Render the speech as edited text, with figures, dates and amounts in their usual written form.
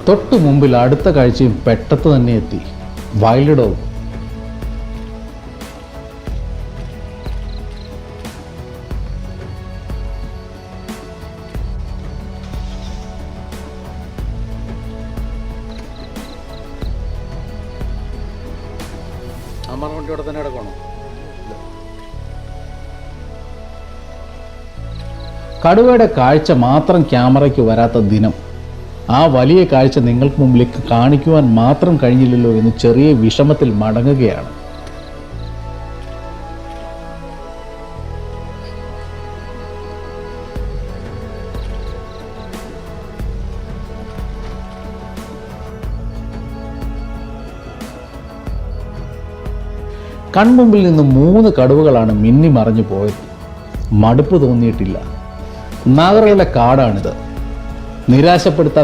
തൊട്ടു മുമ്പിൽ അടുത്ത കാഴ്ചയും പെട്ടെന്ന് തന്നെ എത്തി. Wild dog. അമ്മ വണ്ടിയോടെ തന്നെ കിടക്കണം. കടുവയുടെ കാഴ്ച മാത്രം ക്യാമറയ്ക്ക് വരാത്ത ദിനം. ആ വലിയ കാഴ്ച നിങ്ങൾക്ക് മുമ്പിലേക്ക് കാണിക്കുവാൻ മാത്രം കഴിഞ്ഞില്ലല്ലോ എന്ന് ചെറിയ വിഷമത്തിൽ മടങ്ങുകയാണ്. കൺമുമ്പിൽ നിന്ന് 3 കടുവകളാണ് മിന്നി മറഞ്ഞു പോയത്. മടുപ്പ് തോന്നിയിട്ടില്ല. നാഗർകോയിലെ കാടാണിത്. നിരാശപ്പെടുത്താൻ